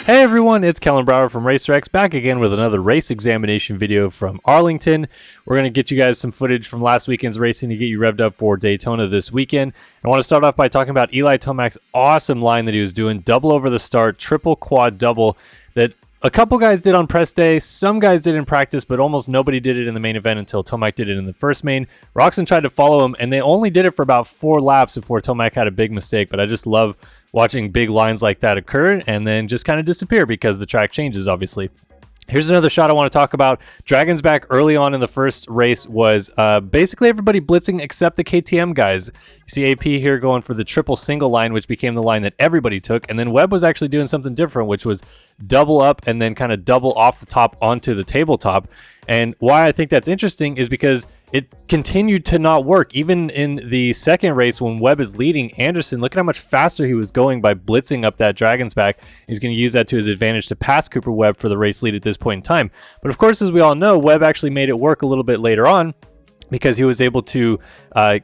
Hey everyone, it's Kellen Brauer from RacerX back again with another race examination video from Arlington. We're going to get you guys some footage from last weekend's racing to get you revved up for Daytona this weekend. I want to start off by talking about Eli Tomac's awesome line that he was doing, double over the start, triple quad double, that a couple guys did on press day, some guys did in practice, but almost nobody did it in the main event until Tomac did it in the first main. Roczen tried to follow him, and they only did it for about 4 laps before Tomac had a big mistake, but I just love watching big lines like that occur and then just kind of disappear because the track changes, obviously. Here's another shot I want to talk about. Dragon's back early on in the first race was basically everybody blitzing except the KTM guys. You see AP here going for the triple single line, which became the line that everybody took. And then Webb was actually doing something different, which was double up and then kind of double off the top onto the tabletop. And why I think that's interesting is because it continued to not work. Even in the second race when Webb is leading Anderson, look at how much faster he was going by blitzing up that Dragon's back. He's going to use that to his advantage to pass Cooper Webb for the race lead at this point in time. But of course, as we all know, Webb actually made it work a little bit later on, because he was able to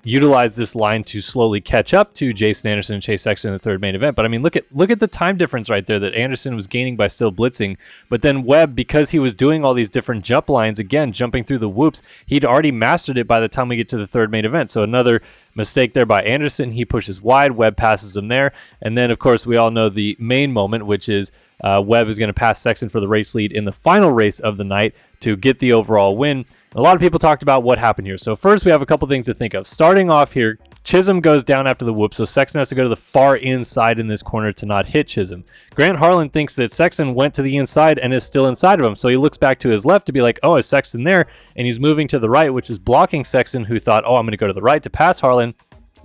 utilize this line to slowly catch up to Jason Anderson and Chase Sexton in the third main event. But I mean, look at the time difference right there that Anderson was gaining by still blitzing. But then Webb, because he was doing all these different jump lines, again, jumping through the whoops, he'd already mastered it by the time we get to the third main event. So another mistake there by Anderson. He pushes wide, Webb passes him there. And then, of course, we all know the main moment, which is Webb is going to pass Sexton for the race lead in the final race of the night to get the overall win. A lot of people talked about what happened here. So first, we have a couple things to think of. Starting off here, Chisholm goes down after the whoop, so Sexton has to go to the far inside in this corner to not hit Chisholm. Grant Harlan thinks that Sexton went to the inside and is still inside of him, so he looks back to his left to be like, oh, is Sexton there? And he's moving to the right, which is blocking Sexton, who thought, oh, I'm going to go to the right to pass Harlan.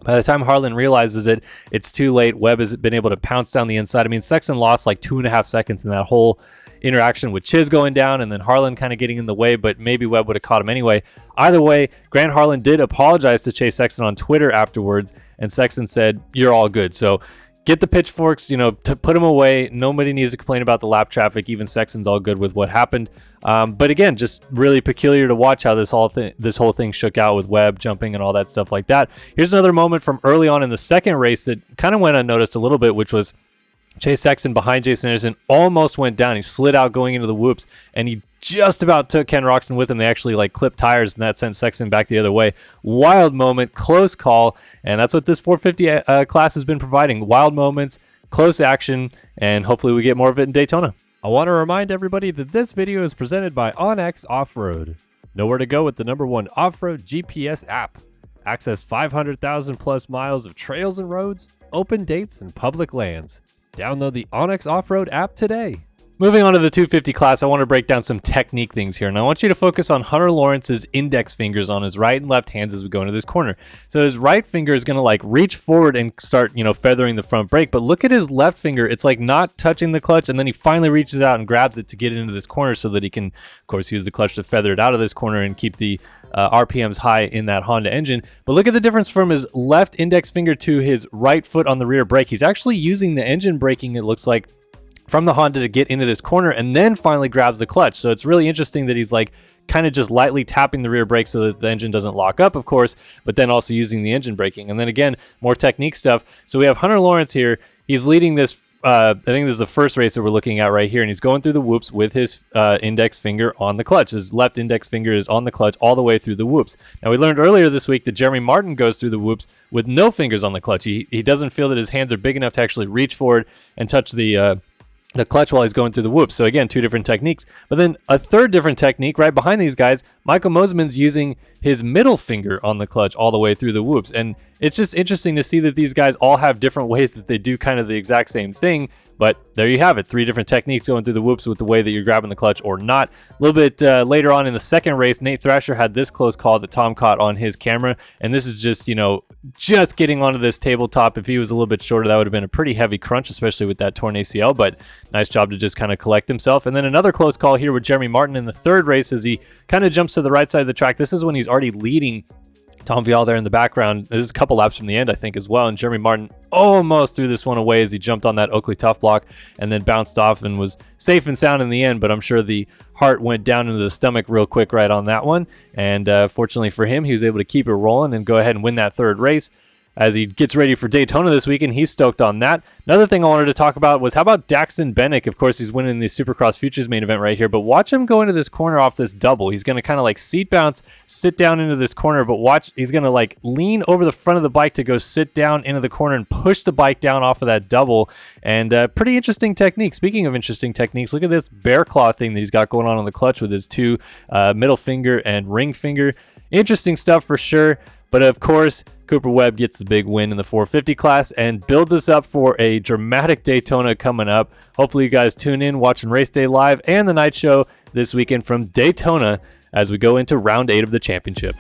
By the time Harlan realizes it, it's too late. Webb has been able to pounce down the inside. I mean, Sexton lost like 2.5 seconds in that whole interaction with Chiz going down and then Harlan kind of getting in the way, but maybe Webb would have caught him anyway. Either way, Grant Harlan did apologize to Chase Sexton on Twitter afterwards, and Sexton said, you're all good. So get the pitchforks, to put them away. Nobody needs to complain about the lap traffic. Even Sexton's all good with what happened. But again, just really peculiar to watch how this whole thing shook out with Webb jumping and all that stuff like that. Here's another moment from early on in the second race that kind of went unnoticed a little bit, which was Chase Sexton behind Jason Anderson almost went down. He slid out going into the whoops, and he just about took Ken Roczen with him. They actually clipped tires, and that sent Sexton back the other way. Wild moment, close call, and that's what this 450 class has been providing. Wild moments, close action, and hopefully we get more of it in Daytona. I want to remind everybody that this video is presented by OnX Off-Road. Nowhere to go with the #1 off-road GPS app. Access 500,000 plus miles of trails and roads, open dates, and public lands. Download the OnX Off-Road app today. Moving on to the 250 class, I want to break down some technique things here, and I want you to focus on Hunter Lawrence's index fingers on his right and left hands as we go into this corner. So his right finger is going to reach forward and start, feathering the front brake, but look at his left finger. It's not touching the clutch, and then he finally reaches out and grabs it to get into this corner so that he can, of course, use the clutch to feather it out of this corner and keep the RPMs high in that Honda engine. But look at the difference from his left index finger to his right foot on the rear brake. He's actually using the engine braking, it looks like, from the Honda to get into this corner and then finally grabs the clutch. So it's really interesting that he's kind of just lightly tapping the rear brake so that the engine doesn't lock up, of course, but then also using the engine braking. And then again, more technique stuff. So we have Hunter Lawrence here. He's leading this, I think this is the first race that we're looking at right here, and he's going through the whoops with his index finger on the clutch. His left index finger is on the clutch all the way through the whoops. Now, we learned earlier this week that Jeremy Martin goes through the whoops with no fingers on the clutch. He doesn't feel that his hands are big enough to actually reach forward and touch the clutch while he's going through the whoops. So again, 2 different techniques. But then a third different technique right behind these guys, Michael Mosiman's using his middle finger on the clutch all the way through the whoops. And it's just interesting to see that these guys all have different ways that they do kind of the exact same thing. But there you have it, 3 different techniques going through the whoops with the way that you're grabbing the clutch or not. A little bit later on in the second race, Nate Thrasher had this close call that Tom caught on his camera. And this is just, just getting onto this tabletop. If he was a little bit shorter, that would have been a pretty heavy crunch, especially with that torn ACL. But nice job to just kind of collect himself. And then another close call here with Jeremy Martin in the third race as he kind of jumps to the right side of the track. This is when he's already leading Tom Vial there in the background. There's a couple laps from the end, I think, as well. And Jeremy Martin almost threw this one away as he jumped on that Oakley tough block and then bounced off and was safe and sound in the end. But I'm sure the heart went down into the stomach real quick right on that one. And fortunately for him, he was able to keep it rolling and go ahead and win that third race. as he gets ready for Daytona this weekend. He's stoked on that. Another thing I wanted to talk about was how about Daxton Bennick? Of course, he's winning the Supercross Futures main event right here, but watch him go into this corner off this double. He's going to kind of like seat bounce, sit down into this corner, but watch, he's going to like lean over the front of the bike to go sit down into the corner and push the bike down off of that double. And pretty interesting technique. Speaking of interesting techniques, look at this bear claw thing that he's got going on the clutch with his two middle finger and ring finger. Interesting stuff for sure. But of course, Cooper Webb gets the big win in the 450 class and builds us up for a dramatic Daytona coming up. Hopefully you guys tune in watching Race Day Live and the night show this weekend from Daytona as we go into round 8 of the championship.